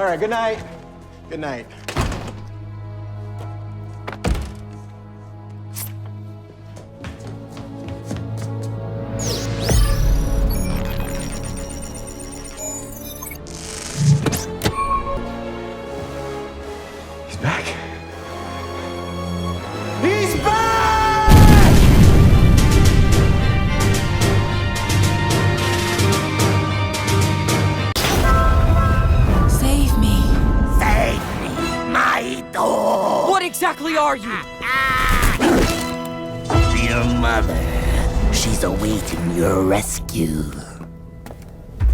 All right, good night. Good night. He's back. He's back! Save me. Save me, Maito! What exactly are you? Your mother. She's awaiting your rescue.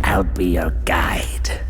I'll be your guide.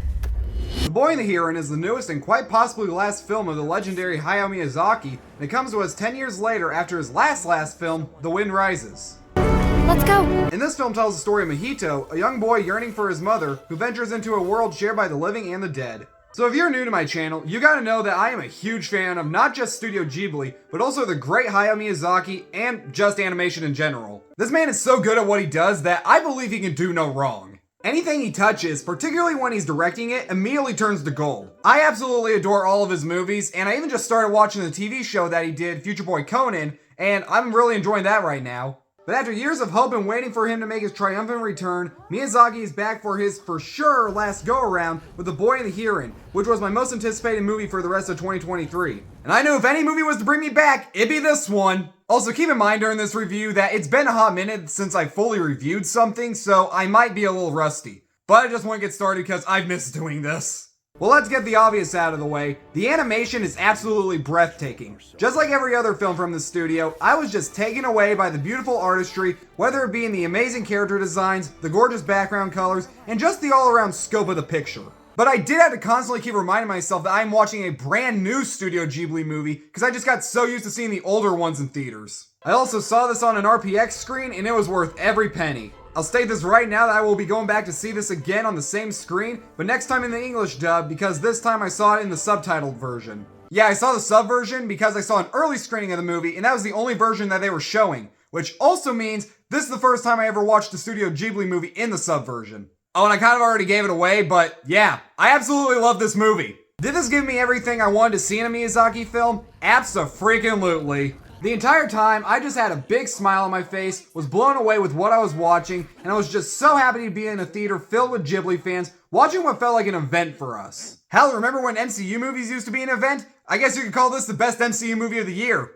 The Boy and the Heron is the newest and quite possibly last film of the legendary Hayao Miyazaki, and it comes to us 10 years later after his last film, The Wind Rises. Let's go. And this film tells the story of Mahito, a young boy yearning for his mother, who ventures into a world shared by the living and the dead. So if you're new to my channel, you gotta know that I am a huge fan of not just Studio Ghibli, but also the great Hayao Miyazaki and just animation in general. This man is so good at what he does that I believe he can do no wrong. Anything he touches, particularly when he's directing it, immediately turns to gold. I absolutely adore all of his movies, and I even just started watching the TV show that he did, Future Boy Conan, and I'm really enjoying that right now. But after years of hope and waiting for him to make his triumphant return, Miyazaki is back for his for sure last go-around with The Boy and the Heron, which was my most anticipated movie for the rest of 2023. And I knew if any movie was to bring me back, it'd be this one. Also, keep in mind during this review that it's been a hot minute since I fully reviewed something, so I might be a little rusty. But I just want to get started because I've missed doing this. Well, let's get the obvious out of the way. The animation is absolutely breathtaking. Just like every other film from the studio, I was just taken away by the beautiful artistry, whether it be in the amazing character designs, the gorgeous background colors, and just the all-around scope of the picture. But I did have to constantly keep reminding myself that I'm watching a brand new Studio Ghibli movie because I just got so used to seeing the older ones in theaters. I also saw this on an RPX screen and it was worth every penny. I'll state this right now that I will be going back to see this again on the same screen, but next time in the English dub because this time I saw it in the subtitled version. Yeah, I saw the sub version because I saw an early screening of the movie and that was the only version that they were showing, which also means this is the first time I ever watched a Studio Ghibli movie in the sub version. Oh, and I kind of already gave it away, but yeah, I absolutely love this movie. Did this give me everything I wanted to see in a Miyazaki film? Abso-freaking-lutely. The entire time, I just had a big smile on my face, was blown away with what I was watching, and I was just so happy to be in a theater filled with Ghibli fans, watching what felt like an event for us. Hell, remember when MCU movies used to be an event? I guess you could call this the best MCU movie of the year.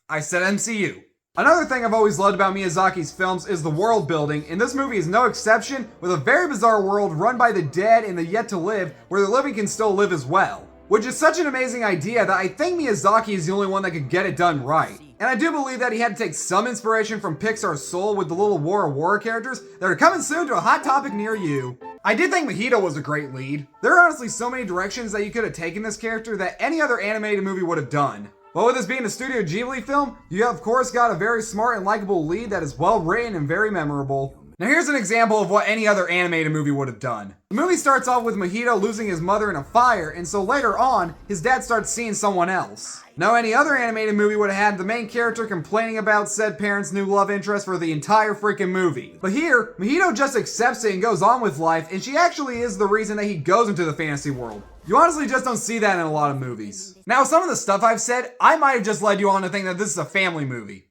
I said MCU. Another thing I've always loved about Miyazaki's films is the world building, and this movie is no exception, with a very bizarre world run by the dead and the yet to live, where the living can still live as well. Which is such an amazing idea that I think Miyazaki is the only one that could get it done right. And I do believe that he had to take some inspiration from Pixar's Soul with the little War of War characters that are coming soon to a hot topic near you. I did think Mahito was a great lead. There are honestly so many directions that you could have taken this character that any other animated movie would have done. But with this being a Studio Ghibli film, you have of course got a very smart and likable lead that is well written and very memorable. Now here's an example of what any other animated movie would have done. The movie starts off with Mahito losing his mother in a fire, and so later on, his dad starts seeing someone else. Now any other animated movie would have had the main character complaining about said parent's new love interest for the entire freaking movie. But here, Mahito just accepts it and goes on with life, and she actually is the reason that he goes into the fantasy world. You honestly just don't see that in a lot of movies. Now some of the stuff I've said, I might have just led you on to think that this is a family movie.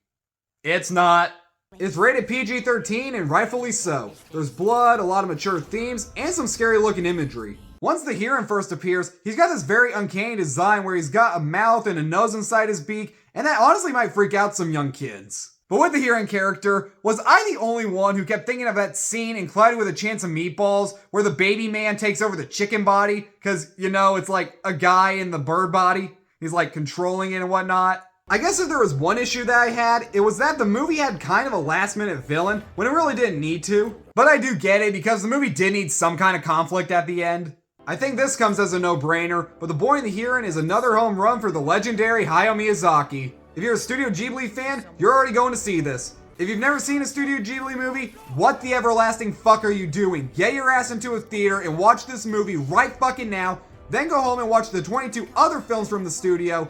It's not. It's rated PG-13 and rightfully so. There's blood, a lot of mature themes, and some scary looking imagery. Once the Heron first appears, he's got this very uncanny design where he's got a mouth and a nose inside his beak, and that honestly might freak out some young kids. But with the Heron character, was I the only one who kept thinking of that scene in Cloudy with a Chance of Meatballs where the baby man takes over the chicken body? Cause, you know, it's like a guy in the bird body. He's like controlling it and whatnot. I guess if there was one issue that I had, it was that the movie had kind of a last minute villain when it really didn't need to. But I do get it because the movie did need some kind of conflict at the end. I think this comes as a no-brainer, but The Boy and the Heron is another home run for the legendary Hayao Miyazaki. If you're a Studio Ghibli fan, you're already going to see this. If you've never seen a Studio Ghibli movie, what the everlasting fuck are you doing? Get your ass into a theater and watch this movie right fucking now, then go home and watch the 22 other films from the studio.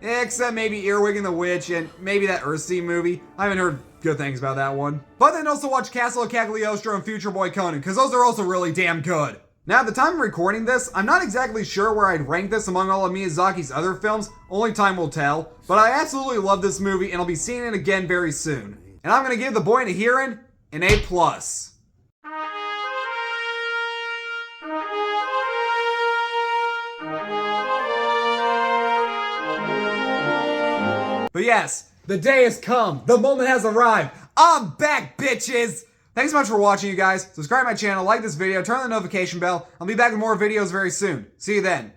Except maybe Earwig and the Witch and maybe that Earthsea movie. I haven't heard good things about that one. But then also watch Castle of Cagliostro and Future Boy Conan, because those are also really damn good. Now, at the time of recording this, I'm not exactly sure where I'd rank this among all of Miyazaki's other films, only time will tell, but I absolutely love this movie and I'll be seeing it again very soon. And I'm gonna give The Boy and a Heron an A+. But yes, the day has come. The moment has arrived. I'm back, bitches! Thanks so much for watching, you guys. Subscribe to my channel, like this video, turn on the notification bell. I'll be back with more videos very soon. See you then.